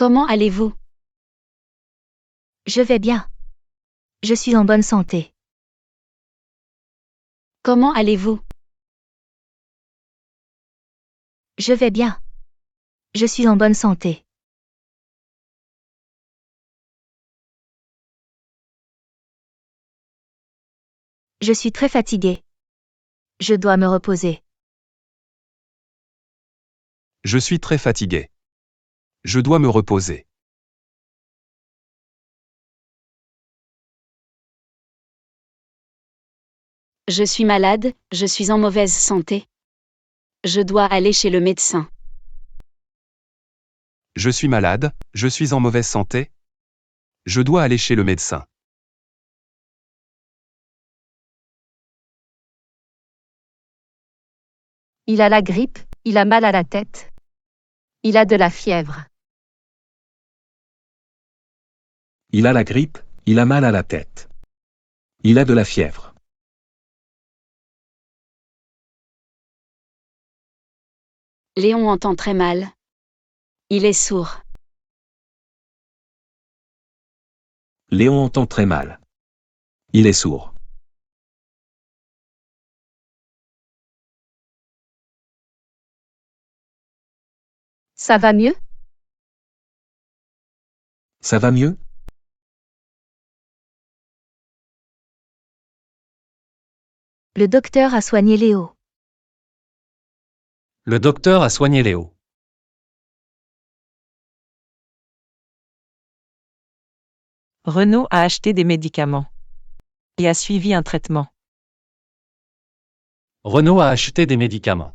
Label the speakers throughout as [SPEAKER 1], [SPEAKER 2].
[SPEAKER 1] Comment allez-vous?
[SPEAKER 2] Je vais bien. Je suis en bonne santé.
[SPEAKER 1] Comment allez-vous?
[SPEAKER 2] Je vais bien. Je suis en bonne santé. Je suis très fatiguée. Je dois me reposer.
[SPEAKER 3] Je suis très fatigué. Je dois me reposer.
[SPEAKER 1] Je suis malade, je suis en mauvaise santé. Je dois aller chez le médecin.
[SPEAKER 3] Je suis malade, je suis en mauvaise santé. Je dois aller chez le médecin.
[SPEAKER 2] Il a la grippe, il a mal à la tête. Il a de la fièvre.
[SPEAKER 4] Il a la grippe, il a mal à la tête. Il a de la fièvre.
[SPEAKER 1] Léon entend très mal. Il est sourd.
[SPEAKER 4] Léon entend très mal. Il est sourd.
[SPEAKER 2] Ça va mieux?
[SPEAKER 4] Ça va mieux?
[SPEAKER 2] Le docteur a soigné Léo.
[SPEAKER 5] Le docteur a soigné Léo.
[SPEAKER 6] Renaud a acheté des médicaments et a suivi un traitement.
[SPEAKER 5] Renaud a acheté des médicaments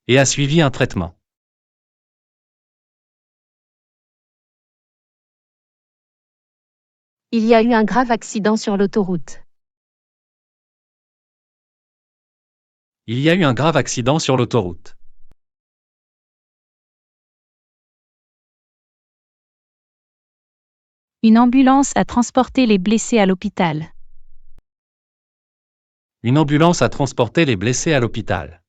[SPEAKER 5] et a suivi un traitement.
[SPEAKER 2] Il y a eu un grave accident sur l'autoroute.
[SPEAKER 5] Il y a eu un grave accident sur l'autoroute.
[SPEAKER 7] Une ambulance a transporté les blessés à l'hôpital.
[SPEAKER 5] Une ambulance a transporté les blessés à l'hôpital.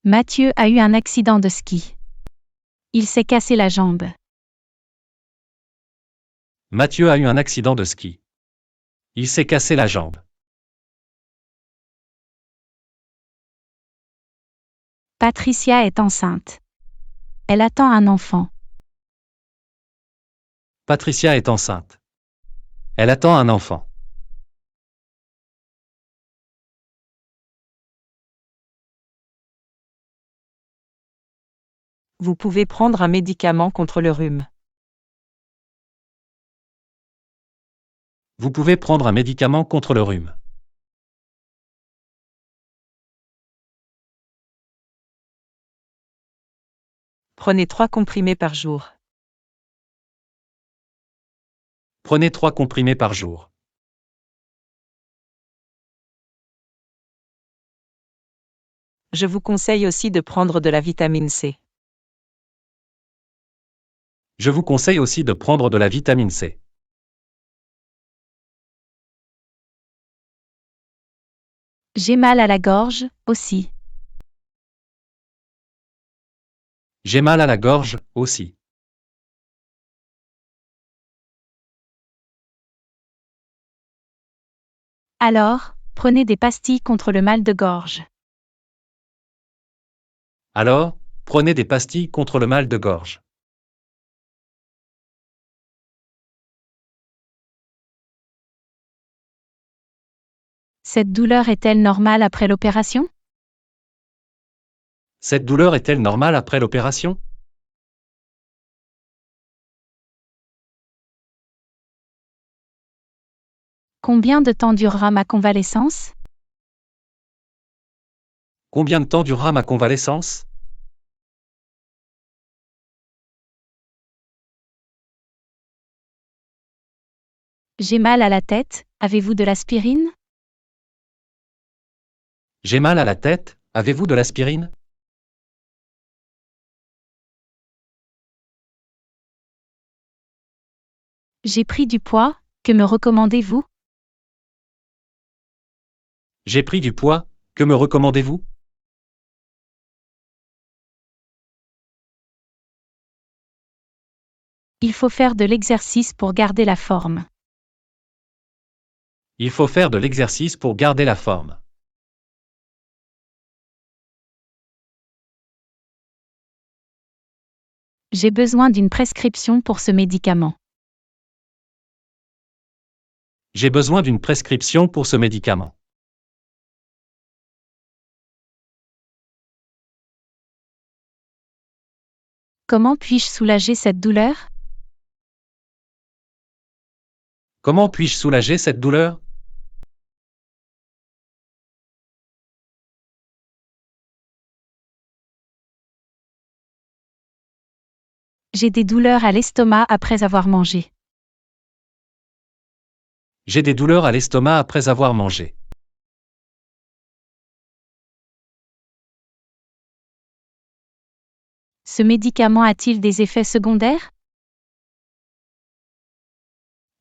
[SPEAKER 7] Mathieu a eu un accident de ski. Il s'est cassé la jambe.
[SPEAKER 5] Mathieu a eu un accident de ski. Il s'est cassé la jambe.
[SPEAKER 7] Patricia est enceinte. Elle attend un enfant.
[SPEAKER 5] Patricia est enceinte. Elle attend un enfant.
[SPEAKER 6] Vous pouvez prendre un médicament contre le rhume.
[SPEAKER 5] Vous pouvez prendre un médicament contre le rhume.
[SPEAKER 6] Prenez 3 comprimés par jour.
[SPEAKER 5] Prenez 3 comprimés par jour.
[SPEAKER 6] Je vous conseille aussi de prendre de la vitamine C.
[SPEAKER 5] Je vous conseille aussi de prendre de la vitamine C.
[SPEAKER 7] J'ai mal à la gorge, aussi.
[SPEAKER 5] J'ai mal à la gorge, aussi.
[SPEAKER 7] Alors, prenez des pastilles contre le mal de gorge.
[SPEAKER 5] Alors, prenez des pastilles contre le mal de gorge.
[SPEAKER 7] Cette douleur est-elle normale après l'opération?
[SPEAKER 5] Cette douleur est-elle normale après l'opération?
[SPEAKER 7] Combien de temps durera ma convalescence?
[SPEAKER 5] Combien de temps durera ma convalescence?
[SPEAKER 7] J'ai mal à la tête, avez-vous de l'aspirine?
[SPEAKER 5] J'ai mal à la tête, avez-vous de l'aspirine?
[SPEAKER 7] J'ai pris du poids, que me recommandez-vous?
[SPEAKER 5] J'ai pris du poids, que me recommandez-vous?
[SPEAKER 7] Il faut faire de l'exercice pour garder la forme.
[SPEAKER 5] Il faut faire de l'exercice pour garder la forme.
[SPEAKER 7] J'ai besoin d'une prescription pour ce médicament.
[SPEAKER 5] J'ai besoin d'une prescription pour ce médicament.
[SPEAKER 7] Comment puis-je soulager cette douleur?
[SPEAKER 5] Comment puis-je soulager cette douleur?
[SPEAKER 7] J'ai des douleurs à l'estomac après avoir mangé.
[SPEAKER 5] J'ai des douleurs à l'estomac après avoir mangé.
[SPEAKER 7] Ce médicament a-t-il des effets secondaires?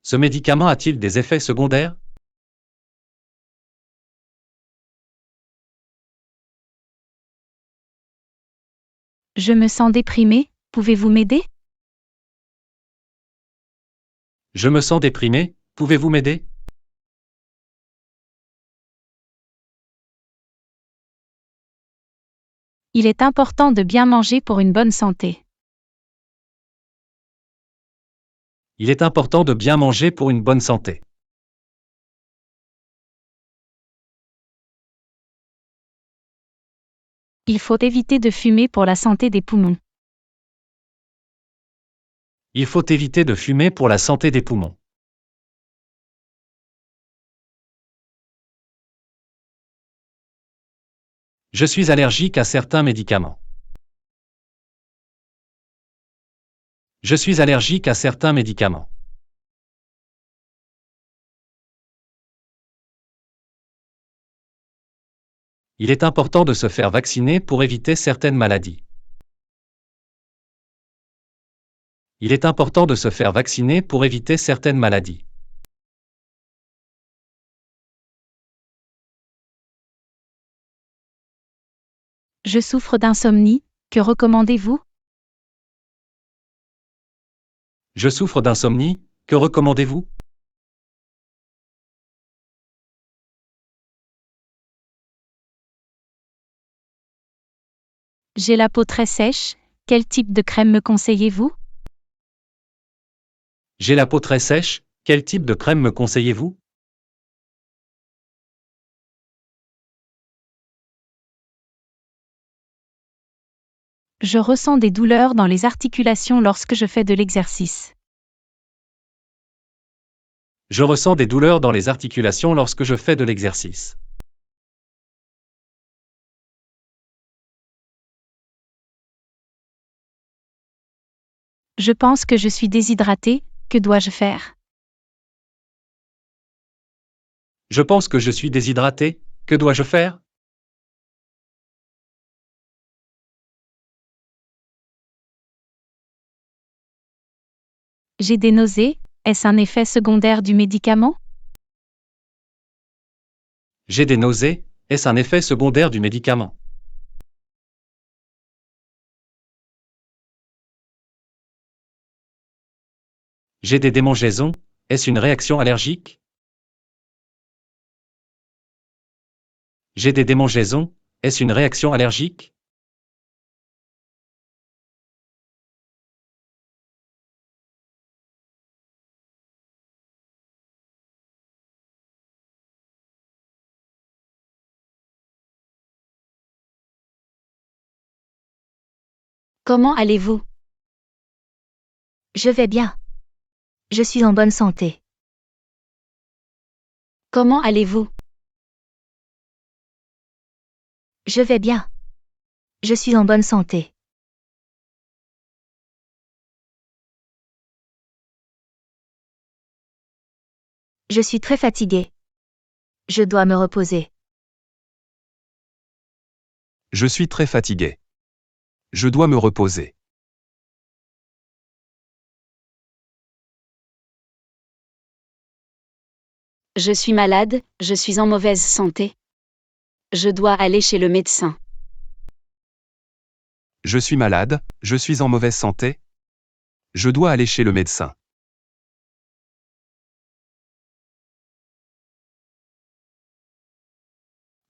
[SPEAKER 5] Ce médicament a-t-il des effets secondaires?
[SPEAKER 7] Je me sens déprimé, pouvez-vous m'aider?
[SPEAKER 5] Je me sens déprimé, pouvez-vous m'aider?
[SPEAKER 7] Il est important de bien manger pour une bonne santé.
[SPEAKER 5] Il est important de bien manger pour une bonne santé.
[SPEAKER 7] Il faut éviter de fumer pour la santé des poumons.
[SPEAKER 5] Il faut éviter de fumer pour la santé des poumons. Je suis allergique à certains médicaments. Je suis allergique à certains médicaments. Il est important de se faire vacciner pour éviter certaines maladies. Il est important de se faire vacciner pour éviter certaines maladies.
[SPEAKER 7] Je souffre d'insomnie, que recommandez-vous?
[SPEAKER 5] Je souffre d'insomnie, que recommandez-vous?
[SPEAKER 7] J'ai la peau très sèche, quel type de crème me conseillez-vous?
[SPEAKER 5] J'ai la peau très sèche, quel type de crème me conseillez-vous?
[SPEAKER 7] Je ressens des douleurs dans les articulations lorsque je fais de l'exercice.
[SPEAKER 5] Je ressens des douleurs dans les articulations lorsque je fais de l'exercice.
[SPEAKER 7] Je pense que je suis déshydraté, que dois-je faire?
[SPEAKER 5] Je pense que je suis déshydraté, que dois-je faire?
[SPEAKER 7] J'ai des nausées, est-ce un effet secondaire du médicament?
[SPEAKER 5] J'ai des nausées, est-ce un effet secondaire du médicament? J'ai des démangeaisons, est-ce une réaction allergique? J'ai des démangeaisons, est-ce une réaction allergique?
[SPEAKER 1] Comment allez-vous?
[SPEAKER 8] Je vais bien. Je suis en bonne santé.
[SPEAKER 1] Comment allez-vous?
[SPEAKER 8] Je vais bien. Je suis en bonne santé. Je suis très fatigué. Je dois me reposer.
[SPEAKER 3] Je suis très fatigué. Je dois me reposer.
[SPEAKER 1] Je suis malade, je suis en mauvaise santé. Je dois aller chez le médecin.
[SPEAKER 3] Je suis malade, je suis en mauvaise santé. Je dois aller chez le médecin.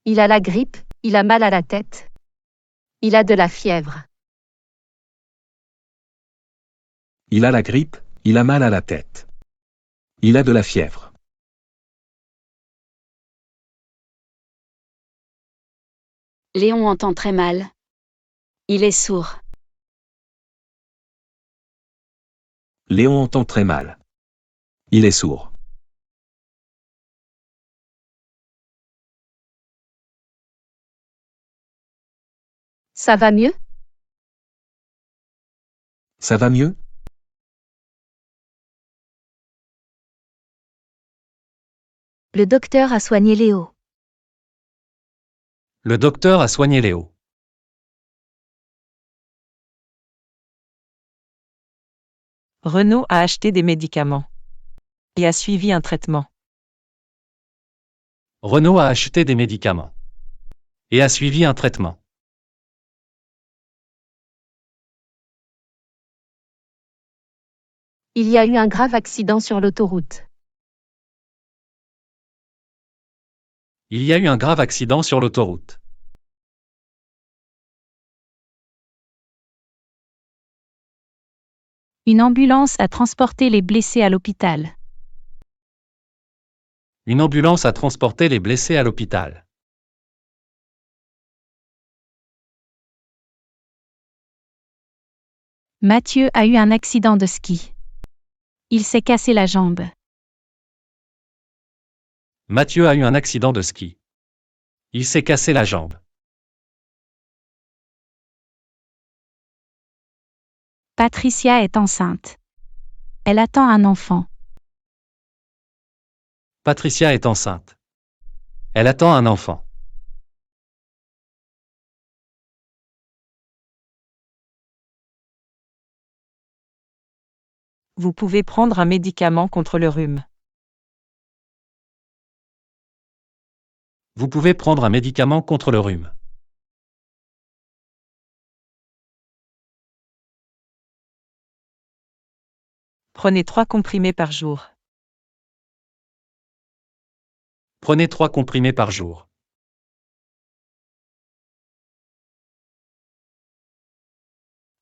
[SPEAKER 2] Il a la grippe, il a mal à la tête. Il a de la fièvre.
[SPEAKER 4] Il a la grippe, il a mal à la tête. Il a de la fièvre.
[SPEAKER 1] Léon entend très mal. Il est sourd.
[SPEAKER 4] Léon entend très mal. Il est sourd.
[SPEAKER 2] Ça va mieux?
[SPEAKER 4] Ça va mieux?
[SPEAKER 8] Le docteur a soigné Léo.
[SPEAKER 5] Le docteur a soigné Léo.
[SPEAKER 6] Renaud a acheté des médicaments. Et a suivi un traitement.
[SPEAKER 5] Renaud a acheté des médicaments. Et a suivi un traitement.
[SPEAKER 2] Il y a eu un grave accident sur l'autoroute.
[SPEAKER 5] Il y a eu un grave accident sur l'autoroute.
[SPEAKER 7] Une ambulance a transporté les blessés à l'hôpital.
[SPEAKER 5] Une ambulance a transporté les blessés à l'hôpital.
[SPEAKER 7] Mathieu a eu un accident de ski. Il s'est cassé la jambe.
[SPEAKER 5] Mathieu a eu un accident de ski. Il s'est cassé la jambe.
[SPEAKER 7] Patricia est enceinte. Elle attend un enfant.
[SPEAKER 5] Patricia est enceinte. Elle attend un enfant.
[SPEAKER 6] Vous pouvez prendre un médicament contre le rhume.
[SPEAKER 5] Vous pouvez prendre un médicament contre le rhume.
[SPEAKER 6] Prenez 3 comprimés par jour.
[SPEAKER 5] Prenez 3 comprimés par jour.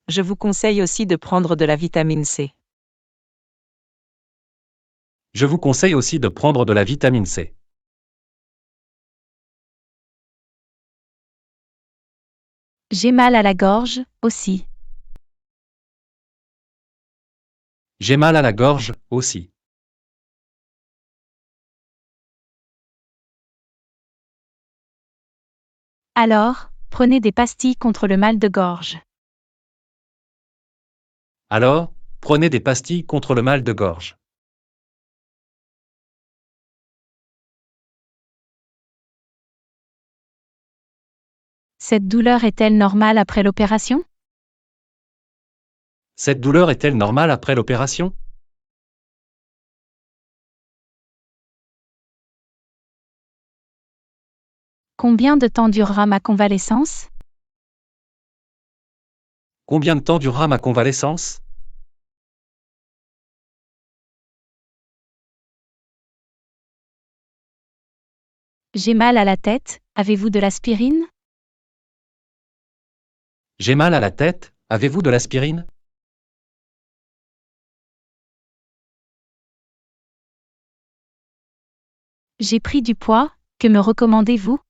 [SPEAKER 6] Je vous conseille aussi de prendre de la vitamine C.
[SPEAKER 5] Je vous conseille aussi de prendre de la vitamine C.
[SPEAKER 7] J'ai mal à la gorge, aussi.
[SPEAKER 5] J'ai mal à la gorge, aussi.
[SPEAKER 7] Alors, prenez des pastilles contre le mal de gorge.
[SPEAKER 5] Alors, prenez des pastilles contre le mal de gorge.
[SPEAKER 7] Cette douleur est-elle normale après l'opération?
[SPEAKER 5] Cette douleur est-elle normale après l'opération?
[SPEAKER 7] Combien de temps durera ma convalescence?
[SPEAKER 5] Combien de temps durera ma convalescence?
[SPEAKER 7] J'ai mal à la tête, avez-vous de l'aspirine?
[SPEAKER 5] J'ai mal à la tête, avez-vous de l'aspirine?
[SPEAKER 7] J'ai pris du poids, que me recommandez-vous?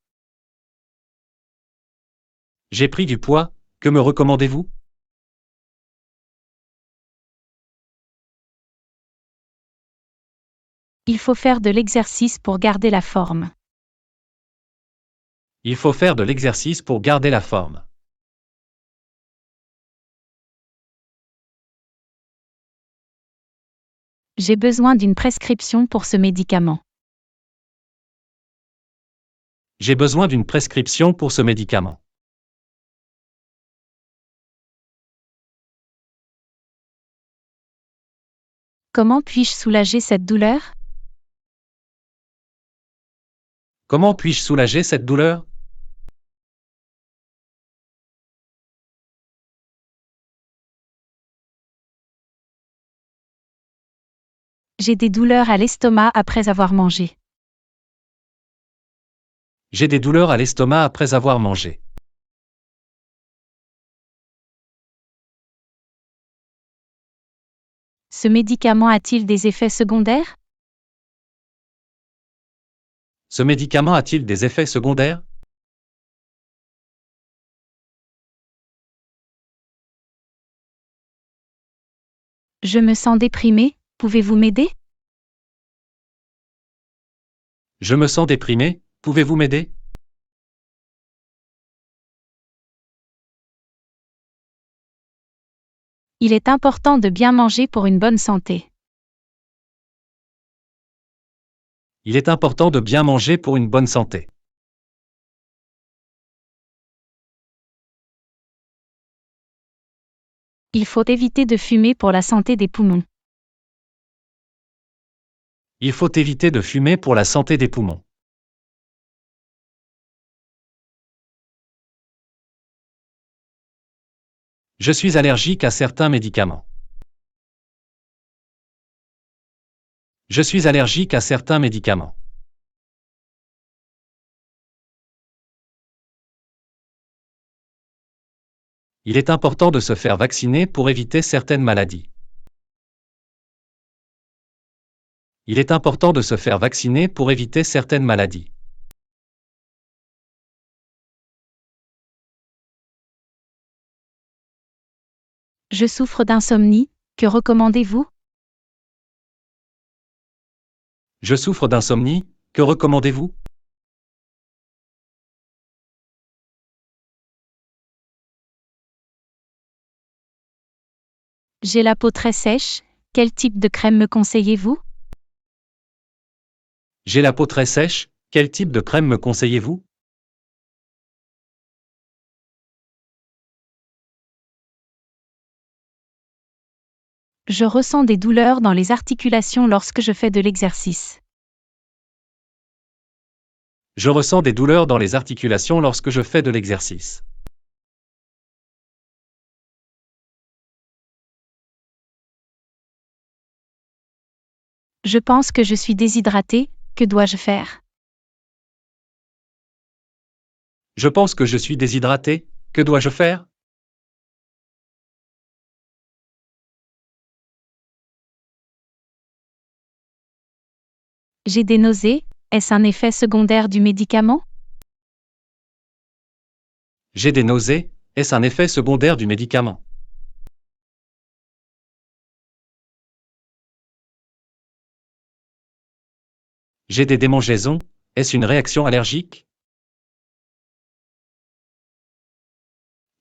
[SPEAKER 5] J'ai pris du poids, que me recommandez-vous?
[SPEAKER 7] Il faut faire de l'exercice pour garder la forme.
[SPEAKER 5] Il faut faire de l'exercice pour garder la forme.
[SPEAKER 7] J'ai besoin d'une prescription pour ce médicament.
[SPEAKER 5] J'ai besoin d'une prescription pour ce médicament.
[SPEAKER 7] Comment puis-je soulager cette douleur?
[SPEAKER 5] Comment puis-je soulager cette douleur?
[SPEAKER 7] J'ai des douleurs à l'estomac après avoir mangé.
[SPEAKER 5] J'ai des douleurs à l'estomac après avoir mangé.
[SPEAKER 7] Ce médicament a-t-il des effets secondaires?
[SPEAKER 5] Ce médicament a-t-il des effets secondaires?
[SPEAKER 7] Je me sens déprimé, pouvez-vous m'aider?
[SPEAKER 5] Je me sens déprimé, pouvez-vous m'aider?
[SPEAKER 7] Il est important de bien manger pour une bonne santé.
[SPEAKER 5] Il est important de bien manger pour une bonne santé.
[SPEAKER 7] Il faut éviter de fumer pour la santé des poumons.
[SPEAKER 5] Il faut éviter de fumer pour la santé des poumons. Je suis allergique à certains médicaments. Je suis allergique à certains médicaments. Il est important de se faire vacciner pour éviter certaines maladies. Il est important de se faire vacciner pour éviter certaines maladies.
[SPEAKER 7] Je souffre d'insomnie, que recommandez-vous?
[SPEAKER 5] Je souffre d'insomnie, que recommandez-vous?
[SPEAKER 7] J'ai la peau très sèche, quel type de crème me conseillez-vous?
[SPEAKER 5] J'ai la peau très sèche, quel type de crème me conseillez-vous?
[SPEAKER 7] Je ressens des douleurs dans les articulations lorsque je fais de l'exercice.
[SPEAKER 5] Je ressens des douleurs dans les articulations lorsque je fais de l'exercice.
[SPEAKER 7] Je pense que je suis déshydraté, que dois-je faire?
[SPEAKER 5] Je pense que je suis déshydraté, que dois-je faire?
[SPEAKER 7] J'ai des nausées, est-ce un effet secondaire du médicament?
[SPEAKER 5] J'ai des nausées, est-ce un effet secondaire du médicament? J'ai des démangeaisons, est-ce une réaction allergique?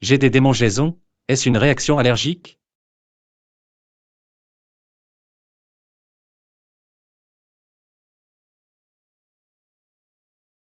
[SPEAKER 5] J'ai des démangeaisons, est-ce une réaction allergique?